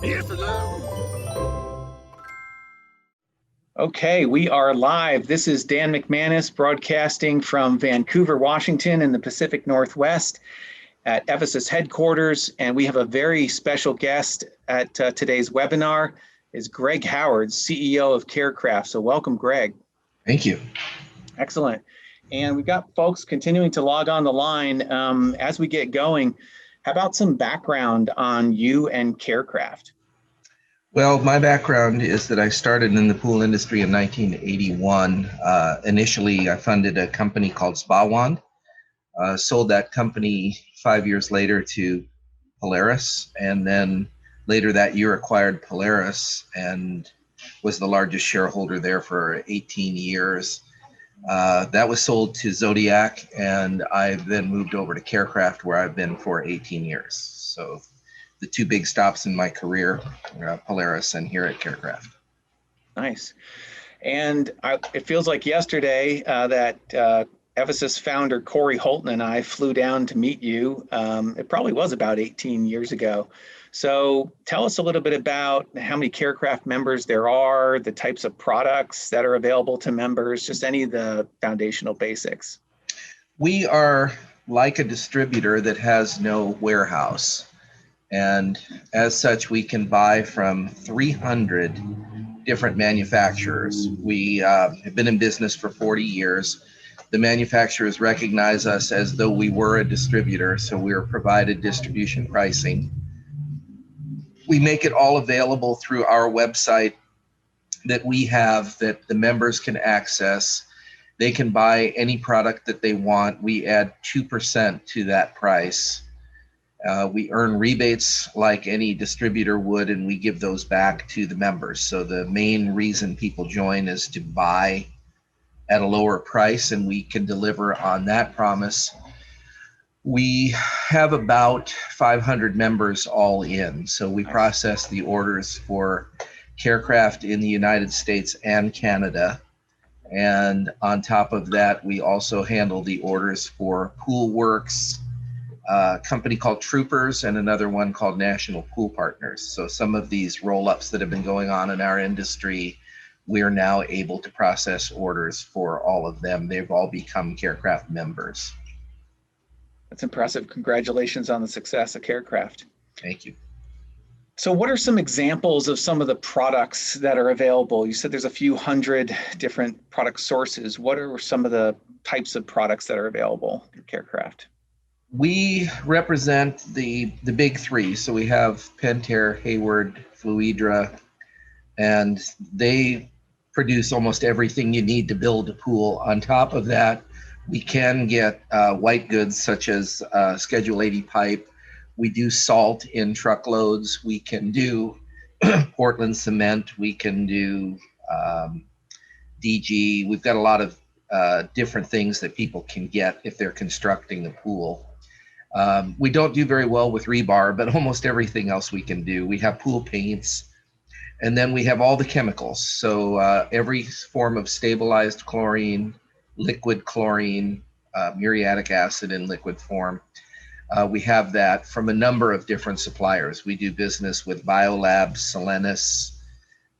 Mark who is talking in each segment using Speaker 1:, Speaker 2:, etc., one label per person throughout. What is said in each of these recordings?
Speaker 1: Yes, hello.
Speaker 2: Okay, we are live. This is Dan McManus broadcasting from Vancouver, Washington in the Pacific Northwest at Evosus headquarters. And we have a very special guest at today's webinar is Greg Howard, CEO of Carecraft. So welcome, Greg.
Speaker 3: Thank you.
Speaker 2: Excellent. And we've got folks continuing to log on the line. As we get going, how about some background on you and Carecraft?
Speaker 3: Well, my background is that I started in the pool industry in 1981. Initially, I funded a company called SpaWand, sold that company 5 years later to Polaris, and then later that year acquired Polaris and was the largest shareholder there for 18 years. That was sold to Zodiac, and I then moved over to Carecraft, where I've been for 18 years. So the two big stops in my career, Polaris and here at Carecraft.
Speaker 2: Nice. And it feels like yesterday that Evosus founder Corey Holton and I flew down to meet you. It probably was about 18 years ago. So tell us a little bit about how many Carecraft members there are, the types of products that are available to members, just any of the foundational basics.
Speaker 3: We are like a distributor that has no warehouse. And as such, we can buy from 300 different manufacturers. We have been in business for 40 years. The manufacturers recognize us as though we were a distributor, so we are provided distribution pricing. We make it all available through our website that we have that the members can access. They can buy any product that they want. We add 2% to that price. We earn rebates like any distributor would, and we give those back to the members. So the main reason people join is to buy at a lower price, and we can deliver on that promise. We have about 500 members all in. So we process the orders for Carecraft in the United States and Canada. And on top of that, we also handle the orders for PoolWorks, a company called Troopers, and another one called National Pool Partners. So some of these roll-ups that have been going on in our industry, we are now able to process orders for all of them. They've all become Carecraft members.
Speaker 2: That's impressive. Congratulations on the success of Carecraft.
Speaker 3: Thank you.
Speaker 2: So what are some examples of some of the products that are available? You said there's a few hundred different product sources. What are some of the types of products that are available in Carecraft?
Speaker 3: We represent the big three. So we have Pentair, Hayward, Fluidra, and they produce almost everything you need to build a pool. On top of that, we can get white goods such as Schedule 80 pipe. We do salt in truckloads. We can do Portland cement. We can do DG. We've got a lot of different things that people can get if they're constructing the pool. We don't do very well with rebar, but almost everything else we can do. We have pool paints, and then we have all the chemicals. So every form of stabilized chlorine, liquid chlorine, muriatic acid in liquid form. We have that from a number of different suppliers. We do business with Biolab, Solenis,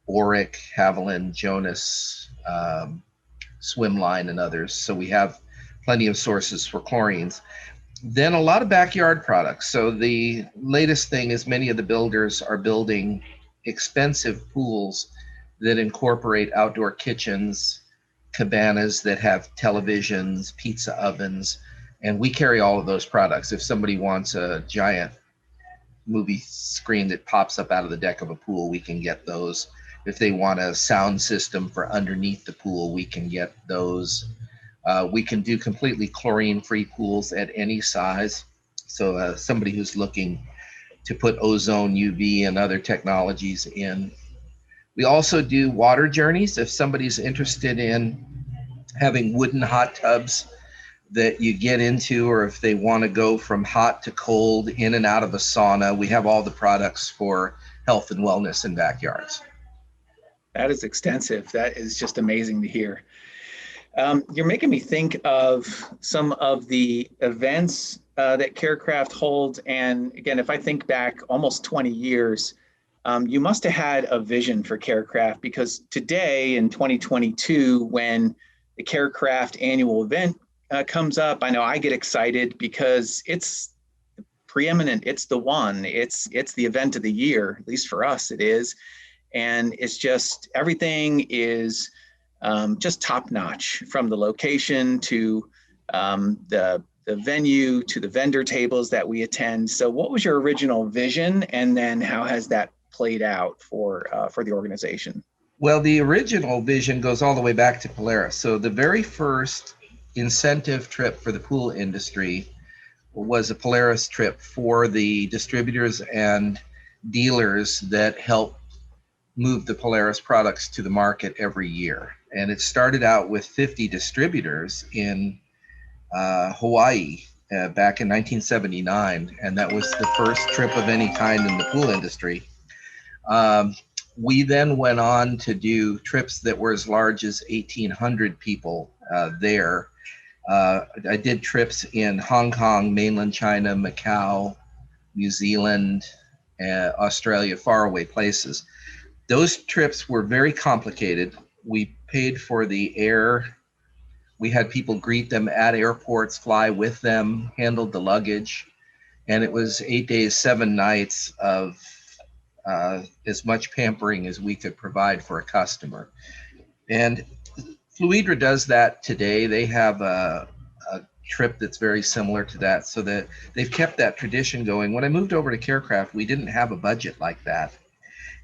Speaker 3: Oric, Haviland, Jonas, Swimline, and others. So we have plenty of sources for chlorines. Then a lot of backyard products. So the latest thing is many of the builders are building expensive pools that incorporate outdoor kitchens, cabanas that have televisions, pizza ovens, and we carry all of those products. If somebody wants a giant movie screen that pops up out of the deck of a pool, we can get those. If they want a sound system for underneath the pool, we can get those. We can do completely chlorine-free pools at any size. So somebody who's looking to put ozone, UV, and other technologies in. We also do water journeys. If somebody's interested in having wooden hot tubs that you get into, or if they want to go from hot to cold, in and out of a sauna, we have all the products for health and wellness in backyards.
Speaker 2: That is extensive. That is just amazing to hear. You're making me think of some of the events that Carecraft holds. And again, if I think back almost 20 years, You must have had a vision for Carecraft, because today in 2022, when the Carecraft annual event comes up, I know I get excited because it's preeminent. It's the one. It's the event of the year, at least for us, it is. And it's just, everything is just top notch, from the location to the venue to the vendor tables that we attend. So what was your original vision, and then how has that played out for the organization?
Speaker 3: Well, the original vision goes all the way back to Polaris. So the very first incentive trip for the pool industry was a Polaris trip for the distributors and dealers that help move the Polaris products to the market every year. And it started out with 50 distributors in Hawaii back in 1979. And that was the first trip of any kind in the pool industry. We then went on to do trips that were as large as 1,800 people there. I did trips in Hong Kong, mainland China, Macau, New Zealand, Australia, faraway places. Those trips were very complicated. We paid for the air. We had people greet them at airports, fly with them, handled the luggage. And it was 8 days, 7 nights of as much pampering as we could provide for a customer. And Fluidra does that today. They have a trip that's very similar to that, so that they've kept that tradition going. When I moved over to Carecraft, we didn't have a budget like that.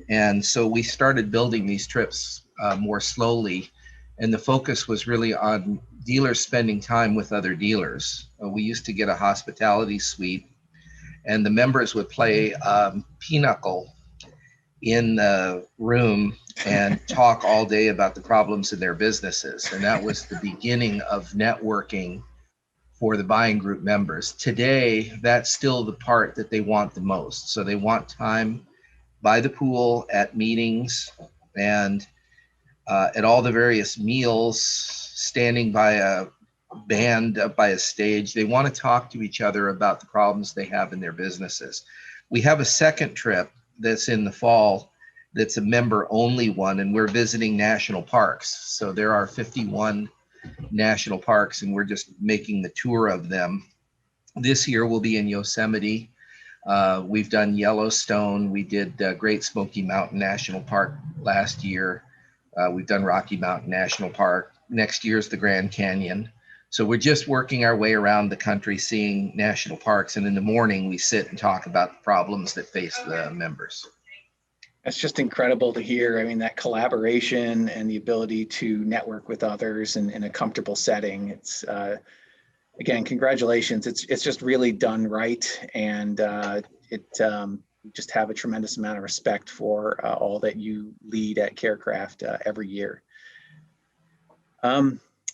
Speaker 3: And so we started building these trips more slowly. And the focus was really on dealers spending time with other dealers. We used to get a hospitality suite, and the members would play pinochle in the room and talk all day about the problems in their businesses. And that was the beginning of networking for the buying group members. Today, that's still the part that they want the most. So they want time by the pool, at meetings, and at all the various meals, standing by a band up by a stage. They want to talk to each other about the problems they have in their businesses. We have a second trip that's in the fall that's a member only one, and we're visiting national parks. So there are 51 national parks, and we're just making the tour of them. This year we'll be in Yosemite. We've done Yellowstone. We did Great Smoky Mountain National Park last year. We've done Rocky Mountain National Park. Next year's the Grand Canyon. So we're just working our way around the country, seeing national parks. And in the morning, we sit and talk about the problems that face the members.
Speaker 2: That's just incredible to hear. I mean, that collaboration and the ability to network with others in a comfortable setting. It's, again, congratulations. It's just really done right. And just have a tremendous amount of respect for all that you lead at Carecraft every year.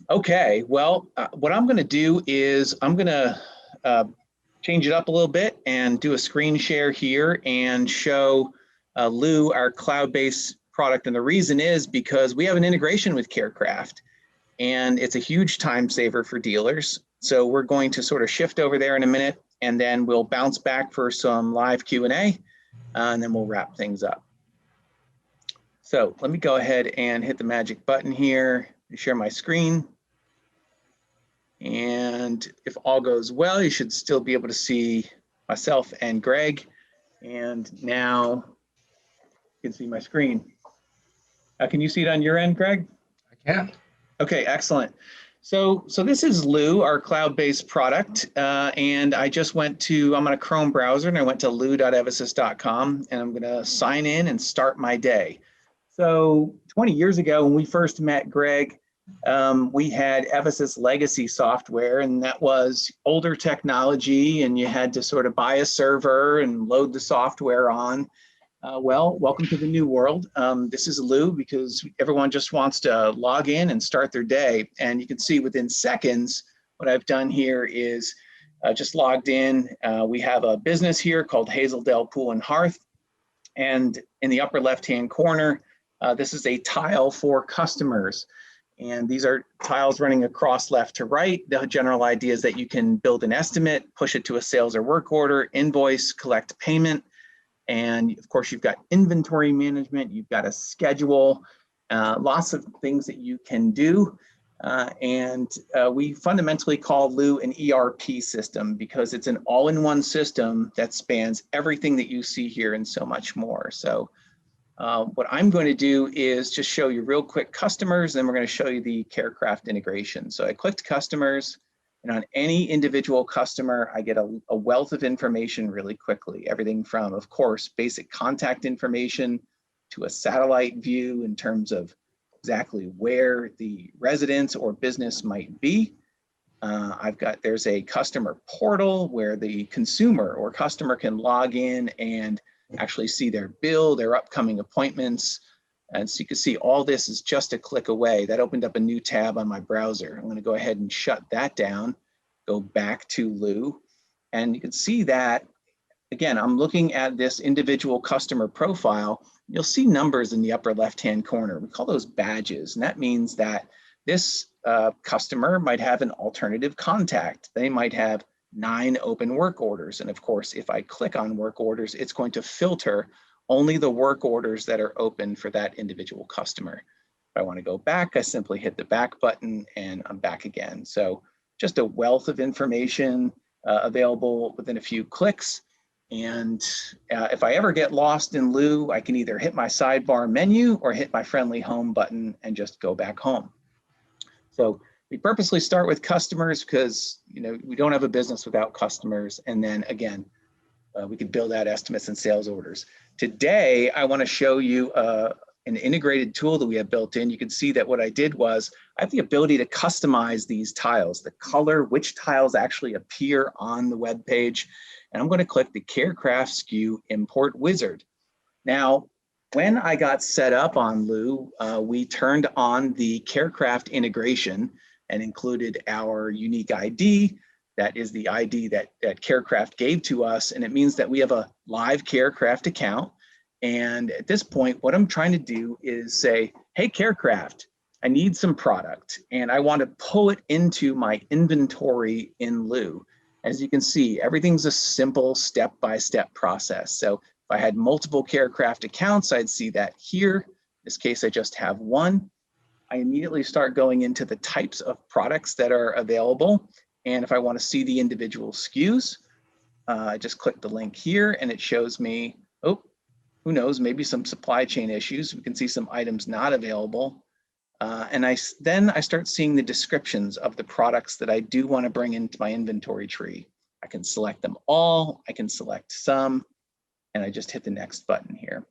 Speaker 2: Okay, well, what I'm going to do is I'm going to change it up a little bit and do a screen share here and show LOU, our cloud-based product. And the reason is because we have an integration with Carecraft, and it's a huge time saver for dealers. So we're going to sort of shift over there in a minute, and then we'll bounce back for some live Q&A, and then we'll wrap things up. So let me go ahead and hit the magic button here to share my screen. And if all goes well, you should still be able to see myself and Greg. And now you can see my screen. Can you see it on your end, Greg?
Speaker 3: I can.
Speaker 2: Okay, excellent. So this is LOU, our cloud-based product. And I just went to, I'm on a Chrome browser, and I went to lou.evosus.com, and I'm going to sign in and start my day. So 20 years ago, when we first met Greg, we had Evosus legacy software, and that was older technology, and you had to sort of buy a server and load the software on. Well, welcome to the new world. This is LOU, because everyone just wants to log in and start their day. And you can see within seconds, what I've done here is just logged in. We have a business here called Hazeldale Pool and Hearth. And in the upper left-hand corner, this is a tile for customers. And these are tiles running across left to right. The general idea is that you can build an estimate, push it to a sales or work order, invoice, collect payment. And of course, you've got inventory management, you've got a schedule, lots of things that you can do. We fundamentally call LOU an ERP system because it's an all-in-one system that spans everything that you see here and so much more. So what I'm going to do is just show you real quick customers, then we're going to show you the Carecraft integration. So I clicked customers, and on any individual customer, I get a wealth of information really quickly. Everything from, of course, basic contact information to a satellite view in terms of exactly where the residence or business might be. There's a customer portal where the consumer or customer can log in and actually see their bill, their upcoming appointments. And so you can see all this is just a click away. That opened up a new tab on my browser. I'm going to go ahead and shut that down, go back to LOU, and you can see that, again, I'm looking at this individual customer profile. You'll see numbers in the upper left-hand corner. We call those badges, and that means that this customer might have an alternative contact. They might have 9 open work orders. And of course, if I click on work orders, it's going to filter only the work orders that are open for that individual customer. If I want to go back, I simply hit the back button and I'm back again. So just a wealth of information available within a few clicks. And if I ever get lost in LOU, I can either hit my sidebar menu or hit my friendly home button and just go back home. So we purposely start with customers because we don't have a business without customers. And then again, we could build out estimates and sales orders. Today, I want to show you an integrated tool that we have built in. You can see that what I did was I have the ability to customize these tiles, the color, which tiles actually appear on the web page. And I'm going to click the Carecraft SKU Import Wizard. Now, when I got set up on LOU, we turned on the Carecraft integration and included our unique ID. That is the ID that Carecraft gave to us. And it means that we have a live Carecraft account. And at this point, what I'm trying to do is say, hey, Carecraft, I need some product and I want to pull it into my inventory in LOU. As you can see, everything's a simple step-by-step process. So if I had multiple Carecraft accounts, I'd see that here. In this case, I just have one. I immediately start going into the types of products that are available. And if I want to see the individual SKUs, I just click the link here and it shows me, oh, who knows, maybe some supply chain issues. We can see some items not available. Then I start seeing the descriptions of the products that I do want to bring into my inventory tree. I can select them all, I can select some, and I just hit the next button here.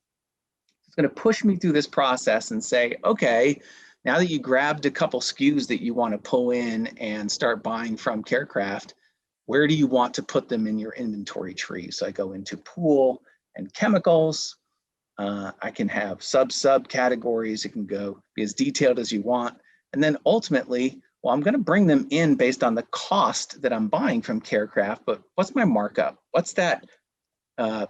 Speaker 2: It's going to push me through this process and say, okay, now that you grabbed a couple SKUs that you want to pull in and start buying from Carecraft, where do you want to put them in your inventory tree? So I go into pool and chemicals. I can have sub categories. It can go be as detailed as you want. And then ultimately, well, I'm going to bring them in based on the cost that I'm buying from Carecraft, but what's my markup? What's that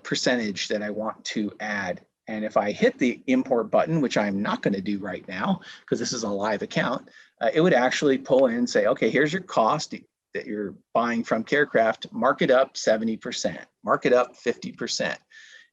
Speaker 2: percentage that I want to add? And if I hit the import button, which I'm not going to do right now because this is a live account, it would actually pull in and say, okay, here's your cost that you're buying from Carecraft, mark it up 70%, mark it up 50%.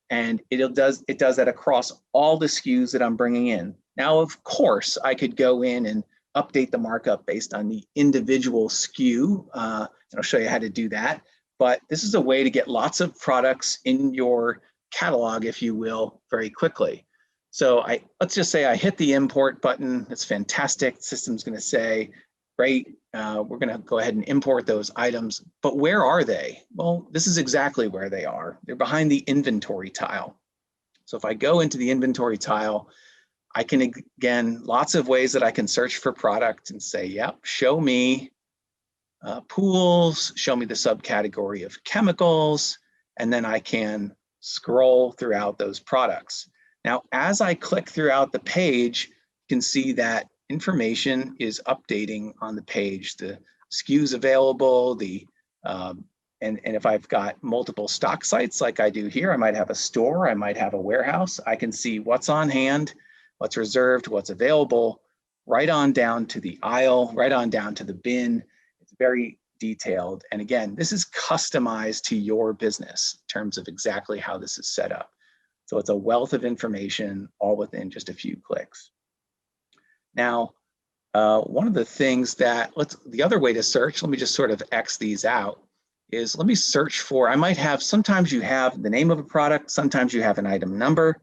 Speaker 2: And it does that across all the SKUs that I'm bringing in. Now, of course, I could go in and update the markup based on the individual SKU. And I'll show you how to do that. But this is a way to get lots of products in your catalog, if you will, very quickly. So let's just say I hit the import button. That's fantastic. The system's going to say, great, we're going to go ahead and import those items. But where are they? Well, this is exactly where they are. They're behind the inventory tile. So if I go into the inventory tile, I can, again, lots of ways that I can search for product and say, yep, show me pools, show me the subcategory of chemicals, and then I can scroll throughout those products. Now, as I click throughout the page, you can see that information is updating on the page, the SKUs available, and if I've got multiple stock sites like I do here, I might have a store, I might have a warehouse, I can see what's on hand, what's reserved, what's available, right on down to the aisle, right on down to the bin. It's very detailed. And again, this is customized to your business in terms of exactly how this is set up. So it's a wealth of information all within just a few clicks. Now, one of the things that, the other way to search, let me just sort of X these out, is let me search for, I might have, sometimes you have the name of a product, sometimes you have an item number.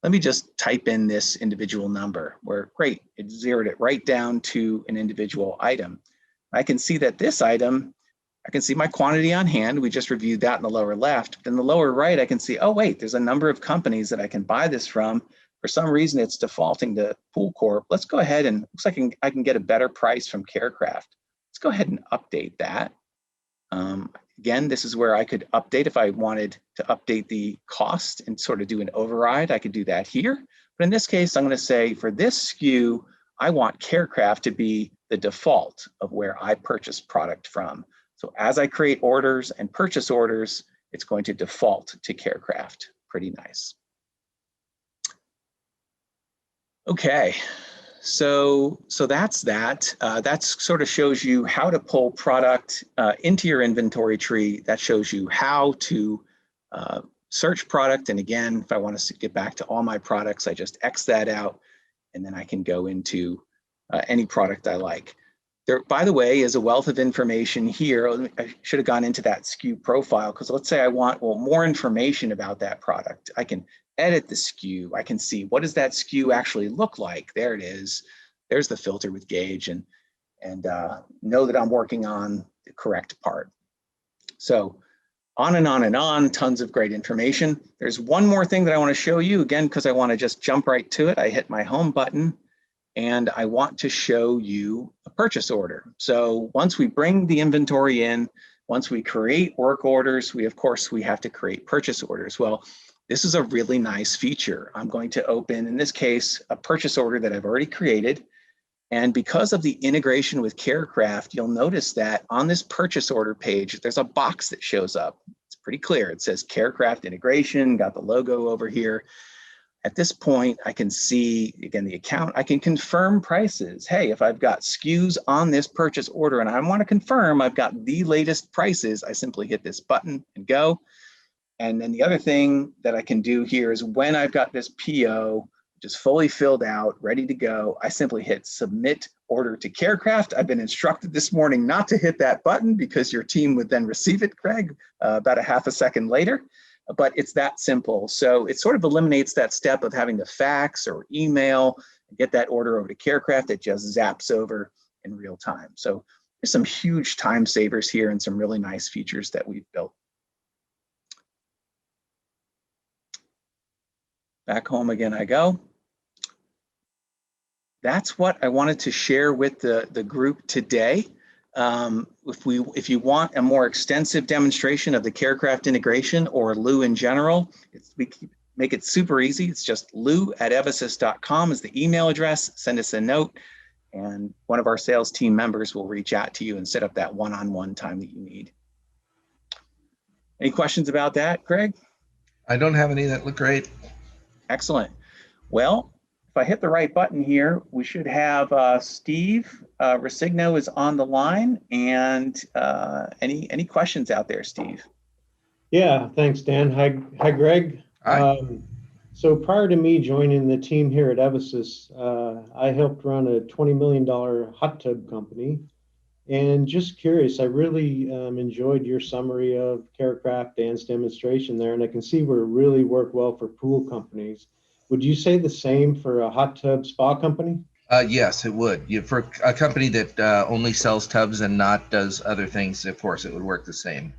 Speaker 2: Let me just type in this individual number where, great, it zeroed it right down to an individual item. I can see that this item, I can see my quantity on hand. We just reviewed that in the lower left. But in the lower right, I can see, oh, wait, there's a number of companies that I can buy this from. For some reason, it's defaulting to Pool Corp. Let's go ahead and, looks like I can get a better price from Carecraft. Let's go ahead and update that. Again, this is where I could update if I wanted to update the cost and sort of do an override. I could do that here. But in this case, I'm going to say for this SKU, I want Carecraft to be the default of where I purchase product from. So as I create orders and purchase orders, it's going to default to Carecraft. Pretty nice. Okay. So that's that. That sort of shows you how to pull product into your inventory tree. That shows you how to search product. And again, if I want to get back to all my products, I just X that out, and then I can go into any product I like. There, by the way, is a wealth of information here. I should have gone into that SKU profile, because let's say I want more information about that product. I can edit the SKU. I can see what does that SKU actually look like. There it is. There's the filter with gauge, and know that I'm working on the correct part. So on and on and on, tons of great information. There's one more thing that I want to show you, again, because I want to just jump right to it. I hit my home button, and I want to show you a purchase order. So once we bring the inventory in, once we create work orders, of course, we have to create purchase orders. Well, this is a really nice feature. I'm going to open, in this case, a purchase order that I've already created. And because of the integration with Carecraft, you'll notice that on this purchase order page, there's a box that shows up. It's pretty clear. It says Carecraft integration, got the logo over here. At this point, I can see, again, the account. I can confirm prices. Hey, if I've got SKUs on this purchase order and I want to confirm I've got the latest prices, I simply hit this button and go. And then the other thing that I can do here is when I've got this PO just fully filled out, ready to go, I simply hit submit order to Carecraft. I've been instructed this morning not to hit that button because your team would then receive it, Craig, about a half a second later. But it's that simple. So it sort of eliminates that step of having to fax or email and get that order over to Carecraft. It just zaps over in real time. So there's some huge time savers here and some really nice features that we've built. Back home again I go. That's what I wanted to share with the group today. If you want a more extensive demonstration of the Carecraft integration or LOU in general, we make it super easy. It's just lou@evosus.com is the email address. Send us a note, and one of our sales team members will reach out to you and set up that one-on-one time that you need. Any questions about that, Greg?
Speaker 3: I don't have any that look great.
Speaker 2: Excellent. Well, if I hit the right button here, we should have Steve Resigno is on the line. And any questions out there, Steve?
Speaker 1: Yeah, thanks, Dan. Hi, Greg.
Speaker 3: Hi.
Speaker 1: So prior to me joining the team here at Evosus, I helped run a $20 million hot tub company. And just curious, I really enjoyed your summary of Carecraft, Dan's demonstration there, and I can see where it really worked well for pool companies. Would you say the same for a hot tub spa company?
Speaker 3: Yes, it would. For a company that only sells tubs and not does other things, of course, it would work the same.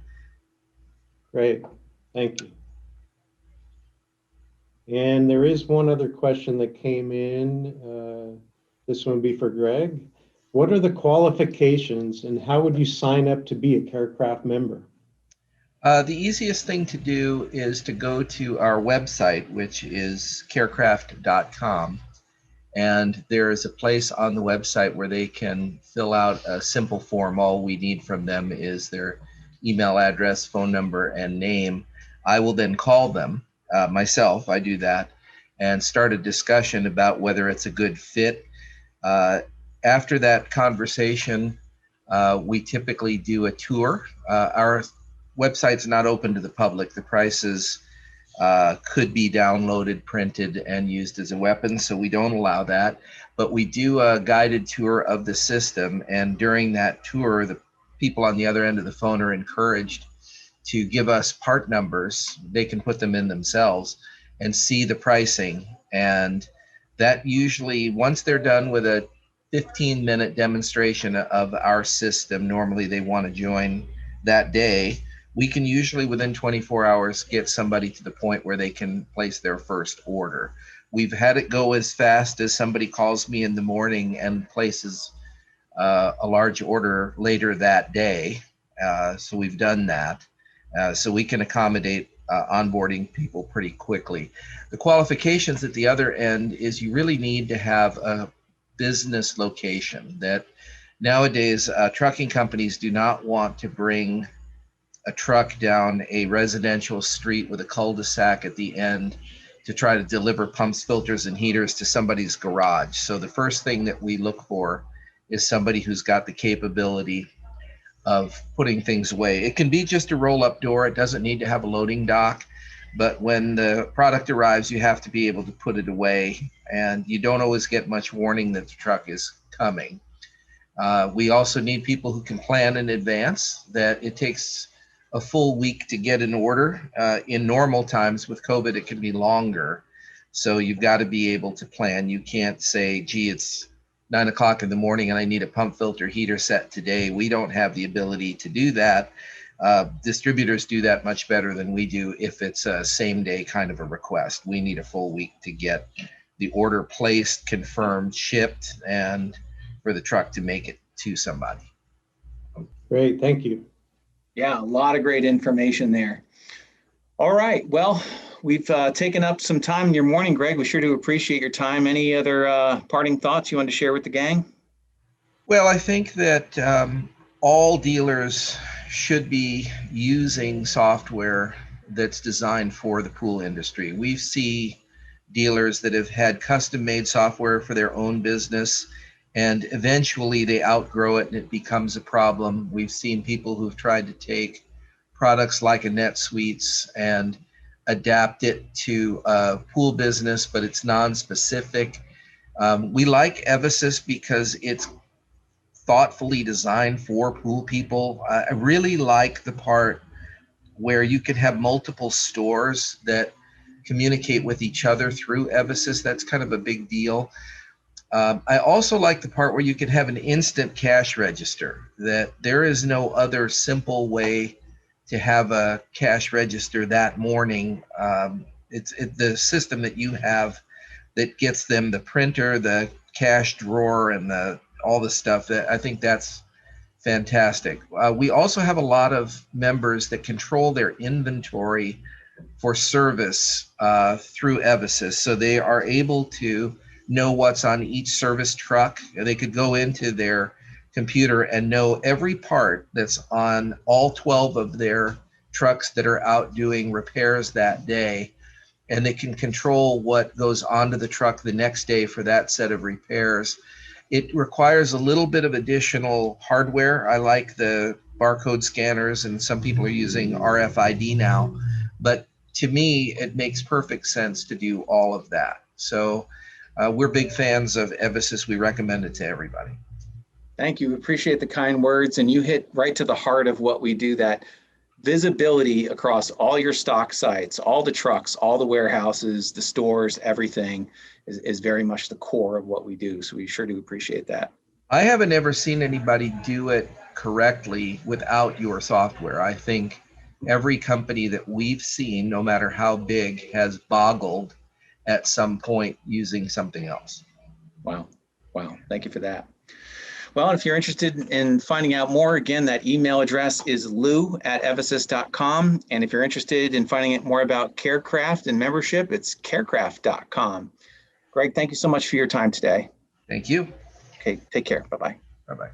Speaker 1: Great, thank you. And there is one other question that came in. This one would be for Greg. What are the qualifications and how would you sign up to be a Carecraft member?
Speaker 3: The easiest thing to do is to go to our website, which is carecraft.com. And there is a place on the website where they can fill out a simple form. All we need from them is their email address, phone number, and name. I will then call them myself. I do that and start a discussion about whether it's a good fit. After that conversation, we typically do a tour. Our website's not open to the public. The prices could be downloaded, printed, and used as a weapon. So we don't allow that. But we do a guided tour of the system. And during that tour, the people on the other end of the phone are encouraged to give us part numbers. They can put them in themselves and see the pricing. And that usually, once they're done with a 15-minute demonstration of our system, normally they want to join that day, we can usually within 24 hours get somebody to the point where they can place their first order. We've had it go as fast as somebody calls me in the morning and places a large order later that day. So we've done that. So we can accommodate onboarding people pretty quickly. The qualifications at the other end is you really need to have a business location. That nowadays trucking companies do not want to bring a truck down a residential street with a cul-de-sac at the end to try to deliver pumps, filters, and heaters to somebody's garage. So the first thing that we look for is somebody who's got the capability of putting things away. It can be just a roll-up door. It doesn't need to have a loading dock. But when the product arrives, you have to be able to put it away. And you don't always get much warning that the truck is coming. We also need people who can plan in advance, that it takes a full week to get an order. In normal times with COVID, it can be longer. So you've got to be able to plan. You can't say, gee, it's 9 o'clock in the morning and I need a pump filter heater set today. We don't have the ability to do that. Distributors do that much better than we do if it's a same day kind of a request. We need a full week to get the order placed, confirmed, shipped, and for the truck to make it to somebody.
Speaker 1: Great, thank you.
Speaker 2: Yeah, a lot of great information there. All right, well, we've taken up some time in your morning, Greg. We sure do appreciate your time. Any other parting thoughts you want to share with the gang?
Speaker 3: Well, I think that all dealers should be using software that's designed for the pool industry. We see dealers that have had custom-made software for their own business, and eventually they outgrow it and it becomes a problem. We've seen people who've tried to take products like a NetSuite and adapt it to a pool business, but it's non-specific. We like Evosus because it's thoughtfully designed for pool people. I really like the part where you can have multiple stores that communicate with each other through Evosus. That's kind of a big deal. I also like the part where you can have an instant cash register, that there is no other simple way to have a cash register that morning. It's the system that you have that gets them the printer, the cash drawer, and all the stuff. That I think that's fantastic. We also have a lot of members that control their inventory for service through Evosus, so they are able to know what's on each service truck. They could go into their computer and know every part that's on all 12 of their trucks that are out doing repairs that day, and they can control what goes onto the truck the next day for that set of repairs. It requires a little bit of additional hardware. I like the barcode scanners, and some people are using RFID now, but to me, it makes perfect sense to do all of that. So we're big fans of Evosus. We recommend it to everybody.
Speaker 2: Thank you. Appreciate the kind words. And you hit right to the heart of what we do, that visibility across all your stock sites, all the trucks, all the warehouses, the stores, everything is very much the core of what we do. So we sure do appreciate that.
Speaker 3: I haven't ever seen anybody do it correctly without your software. I think every company that we've seen, no matter how big, has boggled at some point using something else.
Speaker 2: Wow. Wow. Thank you for that. Well, if you're interested in finding out more, again, that email address is lou@evosus.com. And if you're interested in finding out more about Carecraft and membership, it's carecraft.com. Greg, thank you so much for your time today.
Speaker 3: Thank you.
Speaker 2: Okay, take care. Bye-bye.
Speaker 3: Bye-bye.